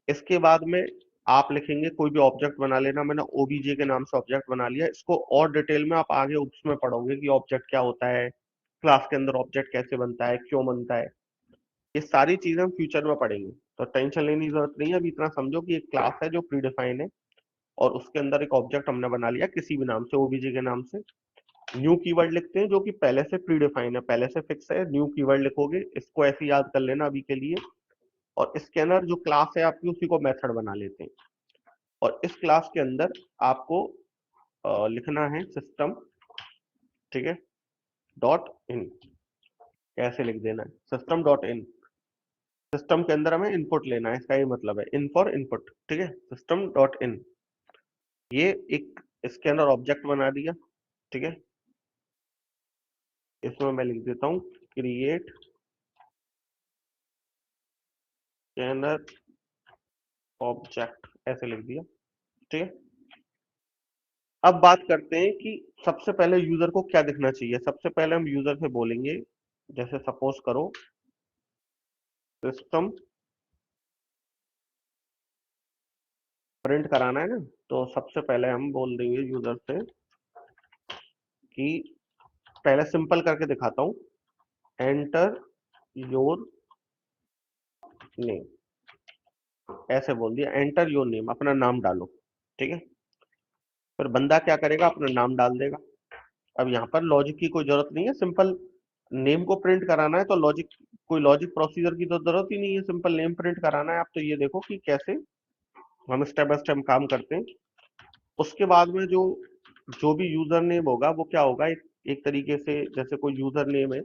इसके बाद में आप लिखेंगे कोई भी ऑब्जेक्ट बना लेना, मैंने ओबीजे के नाम से ऑब्जेक्ट बना लिया। इसको और डिटेल में आप आगे उसमें पढ़ोगे कि ऑब्जेक्ट क्या होता है, क्लास के अंदर ऑब्जेक्ट कैसे बनता है, क्यों बनता है, ये सारी चीजें हम फ्यूचर में पढ़ेंगे। तो टेंशन लेने की जरूरत नहीं है, अभी इतना समझो कि एक क्लास है जो प्री डिफाइन है, और उसके अंदर एक ऑब्जेक्ट हमने बना लिया किसी भी नाम से, ओबीजे के नाम से। न्यू कीवर्ड लिखते हैं जो कि पहले से प्री डिफाइन है, पहले से फिक्स है, न्यू कीवर्ड लिखोगे, इसको ऐसे याद कर लेना अभी के लिए। और स्कैनर जो क्लास है आपकी, उसी को मेथड बना लेते हैं। और इस क्लास के अंदर आपको लिखना है सिस्टम, ठीक है, डॉट इन। कैसे लिख देना है, सिस्टम डॉट इन। सिस्टम के अंदर हमें इनपुट लेना है, इसका ये मतलब है इन फॉर इनपुट। ठीक है, सिस्टम डॉट इन, ये एक इसके अंदर ऑब्जेक्ट बना दिया। ठीक है, इसमें मैं लिख देता हूँ क्रिएट स्कैनर ऑब्जेक्ट, ऐसे लिख दिया। ठीक है, अब बात करते हैं कि सबसे पहले यूजर को क्या दिखना चाहिए। सबसे पहले हम यूजर से बोलेंगे, जैसे सपोज करो सिस्टम प्रिंट कराना है ना, तो सबसे पहले हम बोल देंगे यूजर से कि पहले सिंपल करके दिखाता हूँ, एंटर योर नेम, ऐसे बोल दिया, एंटर योर नेम, अपना नाम डालो, ठीक है। फिर बंदा क्या करेगा, अपना नाम डाल देगा। अब यहाँ पर लॉजिक की कोई जरूरत नहीं है, सिंपल नेम को प्रिंट कराना है तो कोई लॉजिक प्रोसीजर की तो जरूरत ही नहीं है, सिंपल नेम प्रिंट कराना है। आप तो ये देखो कि कैसे हम स्टेप बाय स्टेप काम करते हैं। उसके बाद में जो भी यूजर नेम होगा वो क्या होगा, एक तरीके से जैसे कोई यूजर नेम है,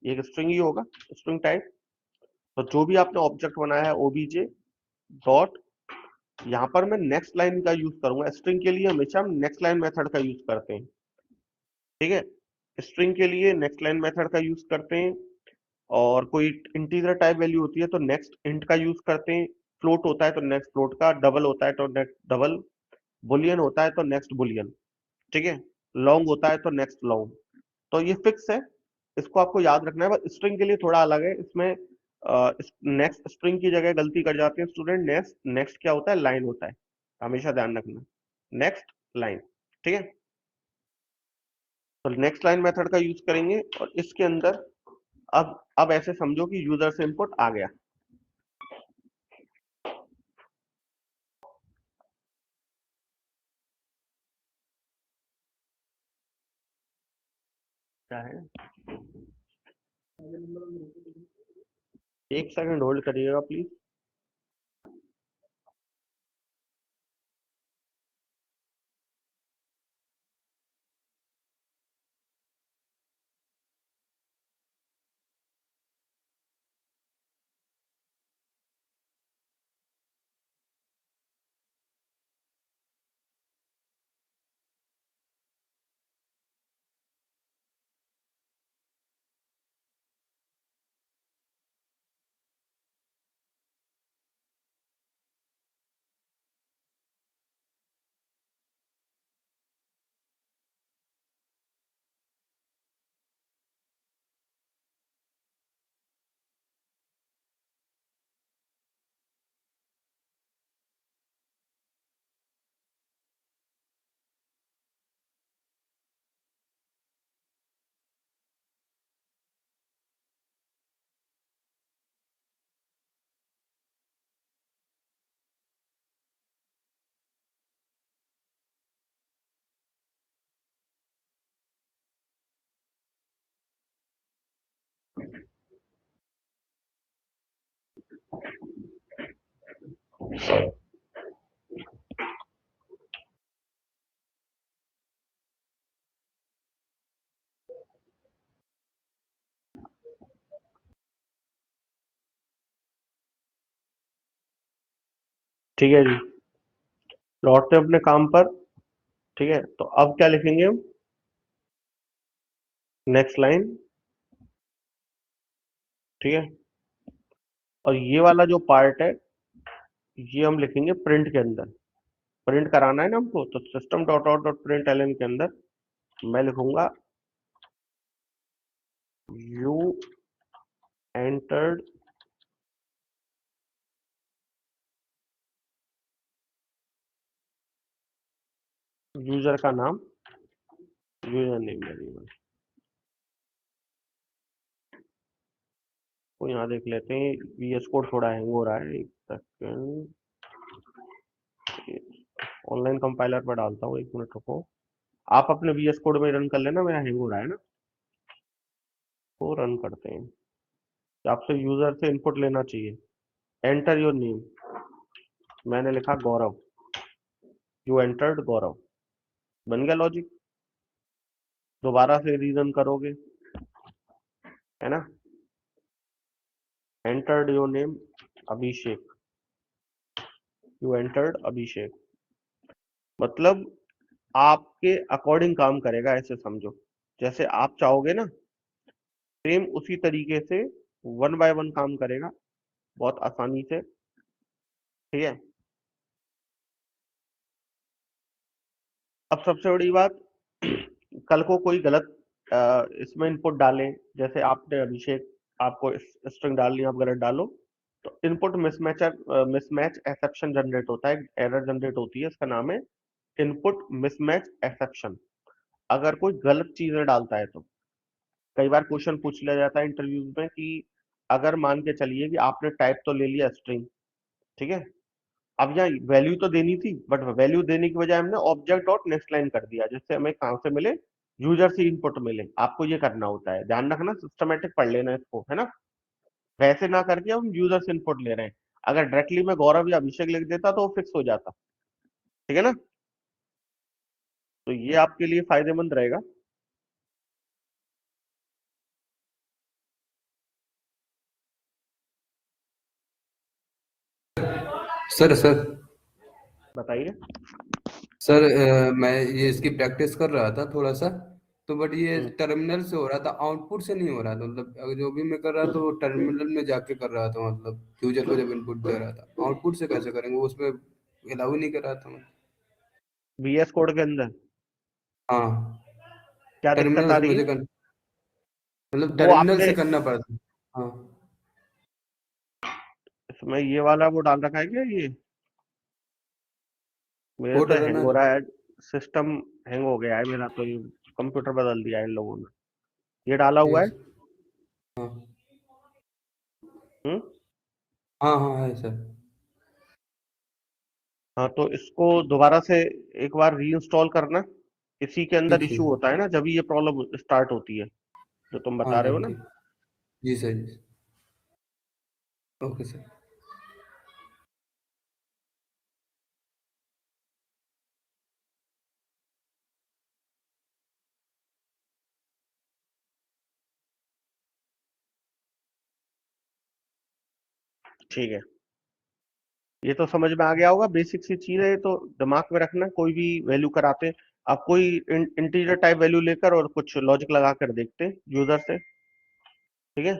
एक स्ट्रिंग ही होगा, स्ट्रिंग टाइप। तो जो भी आपने ऑब्जेक्ट बनाया है ओबीजे डॉट, यहाँ पर मैं नेक्स्ट लाइन का यूज करूंगा। स्ट्रिंग के लिए हमेशा हम नेक्स्ट लाइन मेथड का यूज करते हैं, ठीक है। स्ट्रिंग के लिए नेक्स्ट लाइन मेथड का यूज करते हैं, और कोई इंटीजर टाइप वैल्यू होती है तो नेक्स्ट इंट का यूज करते हैं, फ्लोट होता है तो नेक्स्ट फ्लोट का, डबल होता है तो नेक्स्ट डबल, बुलियन होता है तो नेक्स्ट बुलियन, ठीक है, लॉन्ग होता है तो नेक्स्ट लॉन्ग। तो ये फिक्स है, इसको आपको याद रखना है। बस स्ट्रिंग के लिए थोड़ा अलग है, इसमें नेक्स्ट स्ट्रिंग की जगह गलती कर जाते हैं स्टूडेंट, नेक्स्ट नेक्स्ट क्या होता है, लाइन होता है, हमेशा ध्यान रखना, नेक्स्ट लाइन, ठीक है। तो नेक्स्ट लाइन मेथड का यूज करेंगे, और इसके अंदर अब ऐसे समझो कि यूजर से इनपुट आ गया, क्या है, एक सेकंड होल्ड करिएगा प्लीज। ठीक है जी, लौटते हैं अपने काम पर, ठीक है। तो अब क्या लिखेंगे हम, नेक्स्ट लाइन, ठीक है। और ये वाला जो पार्ट है ये हम लिखेंगे प्रिंट के अंदर, प्रिंट कराना है ना हमको, तो system dot out dot print L के अंदर मैं लिखूंगा यू एंटर्ड यूजर का नाम, यूजर नेम वेरिएबल को यहाँ देख लेते हैं। वीएस कोड थोड़ा हैंग हो रहा है, एक सेकंड, ऑनलाइन कंपाइलर पर डालता हूँ, एक मिनट रुको। आप अपने वीएस कोड में रन कर लेना, मेरा हैंग हो रहा है ना, तो रन करते हैं। आपसे यूजर से इनपुट लेना चाहिए, एंटर योर नेम, मैंने लिखा गौरव, यू एंटर्ड गौरव, बन गया लॉजिक। दोबारा से रीजन करोगे, है ना, entered your name Abhishek, you entered Abhishek, मतलब आपके अकॉर्डिंग काम करेगा, ऐसे समझो जैसे आप चाहोगे ना, सेम उसी तरीके से वन बाय वन काम करेगा, बहुत आसानी से, ठीक है। अब सबसे बड़ी बात, कल को कोई गलत इसमें इनपुट डालें, जैसे आपने अभिषेक, आपको स्ट्रिंग डालनी, आप गलत डालो तो इनपुट मिसमैच एक्सेप्शन जनरेट होता है, एरर जनरेट होती है, इसका नाम है इनपुट मिसमैच एक्सेप्शन। अगर कोई गलत चीजें डालता है तो कई बार क्वेश्चन पूछ लिया जाता है इंटरव्यूज में कि अगर मान के चलिए कि आपने टाइप तो ले लिया स्ट्रिंग, ठीक है, अब यहाँ वैल्यू तो देनी थी, बट वैल्यू देने की बजाय हमने ऑब्जेक्ट डॉट नेक्स्ट लाइन कर दिया, जिससे हमें कहाँ से मिले, यूजर से इनपुट मिले। आपको ये करना होता है, ध्यान रखना, सिस्टमेटिक पढ़ लेना इसको, है ना। वैसे ना करके हम यूजर से इनपुट ले रहे हैं। अगर डायरेक्टली मैं गौरव या अभिषेक लिख देता तो वो फिक्स हो जाता, ठीक है ना। तो ये आपके लिए फायदेमंद रहेगा। सर बताइए। सर मैं ये इसकी प्रैक्टिस कर रहा था थोड़ा सा, तो बट ये हम्म, टर्मिनल से हो रहा था, आउटपुट से नहीं हो रहा था। मतलब अगर जो भी मैं कर रहा था वो टर्मिनल में जाके कर रहा था, मतलब यूजर को जब इनपुट दे रहा था, आउटपुट से कैसे करेंगे, वो उसमें अलाउ नहीं कर रहा था मैं। VS कोड के अंदर हाँ, क्या दिक्कत टर्मिनल आ से रही है? मुझे मतलब वो टर्मिनल आपने से करना पड़ता। हाँ इसमें ये वाला वो डाल रखा है क्या? ये मेरे वो तो डरा हैंग ना। हो रहा है, सिस्टम हैंग हो गया है मेरा, तो ये कंप्यूटर बदल दिया है इन लोगों ने, ये डाला हुआ है। यस। हाँ हम्म। हाँ हाँ है सर। हाँ, तो इसको दोबारा से एक बार रीइंस्टॉल करना। इसी के अंदर ठीक है। इशू होता है ना, जब ये प्रॉब्लम स्टार्ट होती है, जो तुम हाँ बता रहे सर हो ना। ठीक। जी सर जी। Okay sir. ठीक है, ये तो समझ में आ गया होगा, बेसिक सी चीज है ये, तो दिमाग में रखना। कोई भी वैल्यू कराते हैं, आप कोई इंटीजर टाइप वैल्यू लेकर और कुछ लॉजिक लगा कर देखते हैं यूजर से, ठीक है।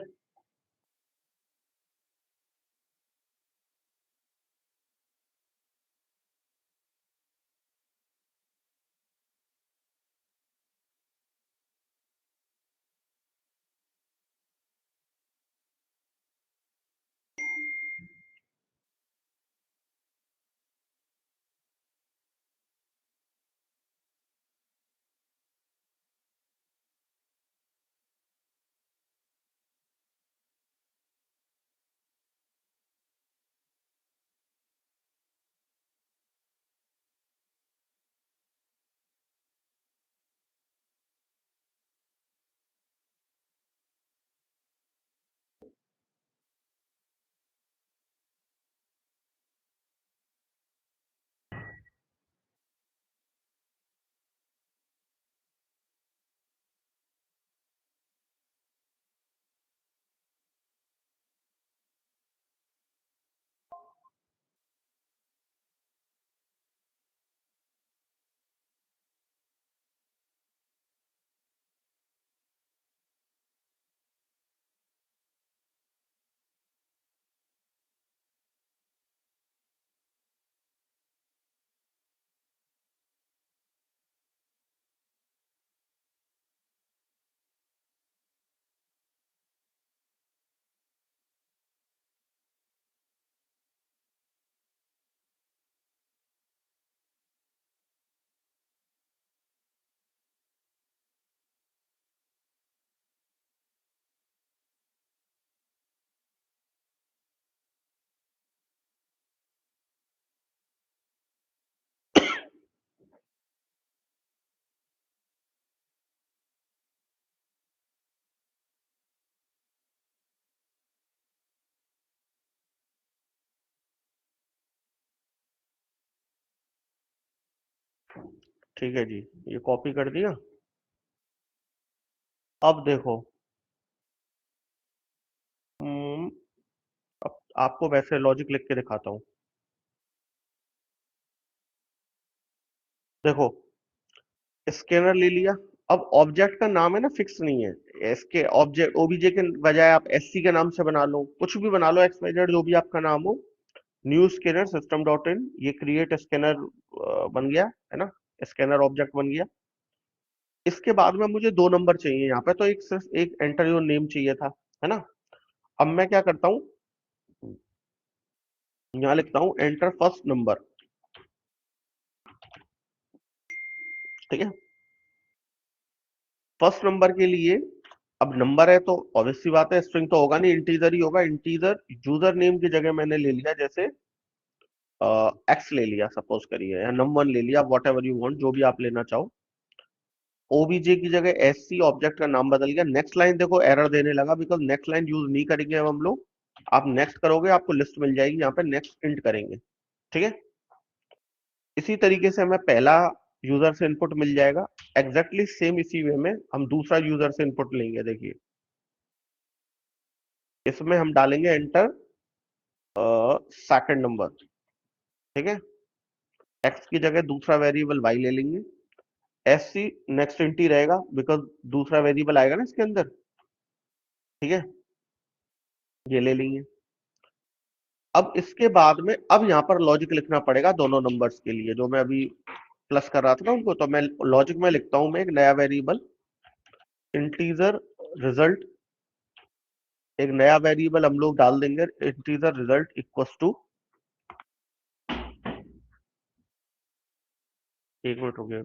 ठीक है जी, ये कॉपी कर दिया। अब देखो, हम्म, अब आपको वैसे लॉजिक लिख के दिखाता हूँ। देखो, स्कैनर ले लिया। अब ऑब्जेक्ट का नाम है ना, फिक्स नहीं है। इसके ऑब्जेक्ट ओबीजे के बजाय आप एससी के नाम से बना लो, कुछ भी बना लो, एक्स वाई जेड जो भी आपका नाम हो। New scanner system dot in, ये क्रिएट स्कैनर बन गया, है ना, स्कैनर ऑब्जेक्ट बन गया। इसके बाद में मुझे दो नंबर चाहिए यहाँ पे, तो एक सिर्फ एक एंटर योर नेम चाहिए था, है ना। अब मैं क्या करता हूँ, यहां लिखता हूं एंटर फर्स्ट नंबर, ठीक है। फर्स्ट नंबर के लिए अब नंबर है तो ऑब्वियस सी बात है स्ट्रिंग तो होगा नहीं, इंटीजर ही होगा। इंटीजर यूजर नेम की जगह मैंने ले लिया जैसे एक्स ले लिया सपोज करिए, या num1 ले लिया, वॉट एवर यू वांट, जो भी आप लेना चाहो। ओबीजे की जगह एससी ऑब्जेक्ट का नाम बदल गया। नेक्स्ट लाइन देखो एरर देने लगा बिकॉज नेक्स्ट लाइन यूज नहीं करेंगे अब हम लोग। आप नेक्स्ट करोगे आपको लिस्ट मिल जाएगी, यहाँ पे नेक्स्ट इंट करेंगे, ठीक है। इसी तरीके से हमें पहला यूजर से इनपुट मिल जाएगा, एग्जैक्टली सेम इसी वे में हम दूसरा यूजर से इनपुट लेंगे। देखिए इसमें हम डालेंगे एंटर सेकंड नंबर, ठीक है। एक्स की जगह दूसरा वेरिएबल वाई ले लेंगे। एस सी नेक्स्ट इंट ही रहेगा बिकॉज दूसरा वेरिएबल आएगा ना इसके अंदर, ठीक है। ये ले लेंगे। अब इसके बाद में अब यहाँ पर लॉजिक लिखना पड़ेगा दोनों नंबर्स के लिए, जो मैं अभी प्लस कर रहा था ना उनको, तो मैं लॉजिक में लिखता हूं मैं एक नया वेरिएबल इंटीजर रिजल्ट, एक नया वेरिएबल हम लोग डाल देंगे इंटीजर रिजल्ट इक्वल्स टू, एक मिनट हो गया।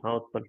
हाँ उत्पन्न,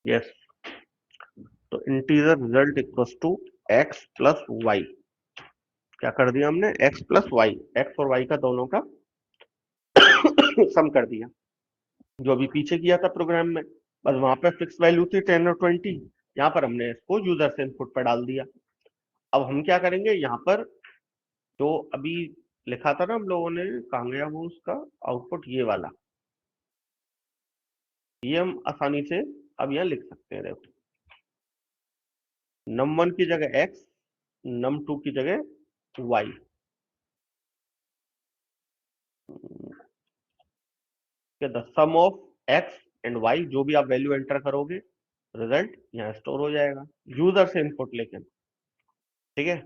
यस। तो integer result equals to X plus Y, क्या कर दिया हमने, एक्स प्लस वाई, एक्स और वाई का दोनों का सम कर दिया, जो अभी पीछे किया था प्रोग्राम में। बस वहां पे फिक्स वैल्यू थी 10 और 20, यहाँ पर हमने इसको यूजर से इनपुट पर डाल दिया। अब हम क्या करेंगे, यहाँ पर जो अभी लिखा था ना हम लोगों ने, कहाँ गया वो उसका आउटपुट, ये वाला, ये हम आसानी से अब यहाँ लिख सकते हैं। देखो num1 की जगह x, num2 की जगह y, the sum of x and y, जो भी आप वैल्यू एंटर करोगे रिजल्ट यहाँ स्टोर हो जाएगा यूजर से इनपुट लेकिन, ठीक है।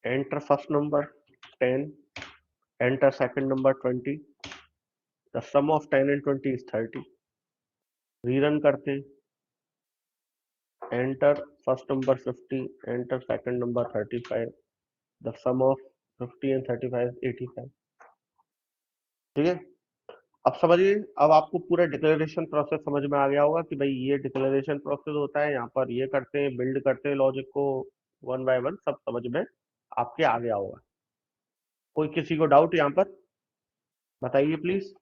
Enter first number 10, enter second number 20, the sum of 10 and 20 is 30। Rerun करते, enter first number 50, enter second number 35, the sum of 50 and 35 85, ठीक है। अब समझिए, अब आपको पूरा डिक्लेरेशन प्रोसेस समझ में आ गया होगा कि भाई ये डिक्लेरेशन प्रोसेस होता है, यहाँ पर ये करते हैं, बिल्ड करते हैं लॉजिक को वन बाय वन, सब समझ में आपके आ गया होगा। कोई किसी को डाउट यहाँ पर बताइए प्लीज।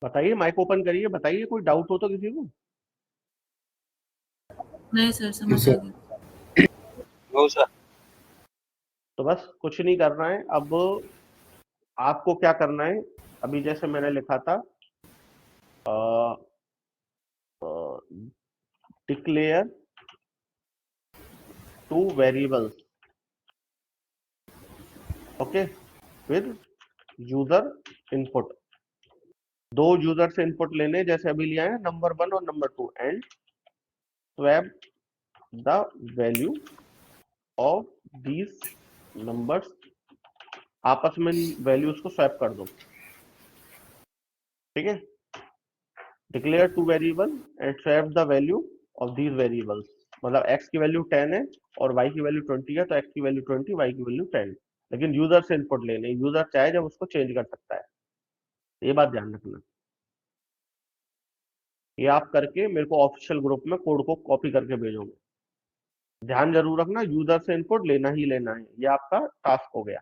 बताइए, माइक ओपन करिए, बताइए कोई डाउट हो तो किसी को। नहीं सर, समझ आ गया। वो सर तो बस कुछ नहीं करना है अब, आपको क्या करना है, अभी जैसे मैंने लिखा था declare two variables, okay, with user input. दो यूजर से इनपुट लेने जैसे अभी लिया है, नंबर 1 और number 2, and swap the value of these numbers, आपस में वैल्यूज को स्वैप कर दो, ठीक है। Declare two variable and swap the value of these variables, मतलब x की वैल्यू 10 है और y की वैल्यू 20 है, तो x की वैल्यू 20, y की वैल्यू 10। लेकिन यूजर से इनपुट लेने, यूजर चाहे जब उसको चेंज कर सकता है, ये बात ध्यान रखना। ये आप करके मेरे को ऑफिशियल ग्रुप में कोड को कॉपी करके भेजोगे। ध्यान जरूर रखना, यूजर से इनपुट लेना ही लेना है, ये आपका टास्क हो गया।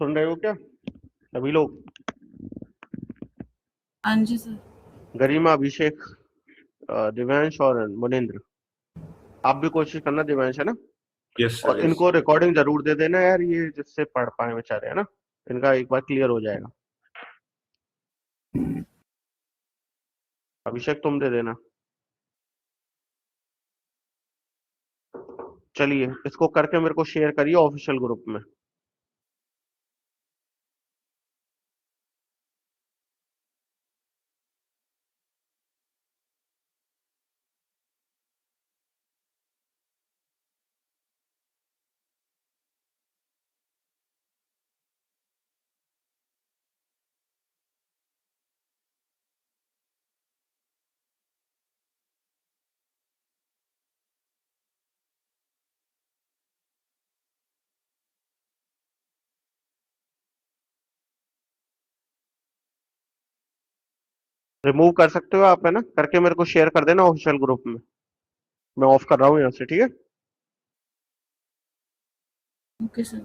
सुन रहे हो क्या सभी लोग? हाँ जी सर। गरिमा, अभिषेक, दिव्यांश और मुनिंद्र, आप भी कोशिश करना, दिव्यांश है ना? यस और सर, यस। इनको रिकॉर्डिंग जरूर दे देना यार, ये जिससे पढ़ पाए बेचारे, है ना? इनका एक बार क्लियर हो जाएगा। अभिषेक तुम दे देना। चलिए इसको करके मेरे को शेयर करिए ऑफिशियल ग्रुप में। रिमूव कर सकते हो आप, है ना? करके मेरे को शेयर कर देना ऑफिशियल ग्रुप में। मैं ऑफ कर रहा हूँ यहाँ से, ठीक है? Okay sir.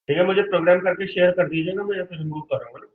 ठीक है, मुझे प्रोग्राम करके शेयर कर दीजिएगा, मैं फिर रिमूव करूंगा ना।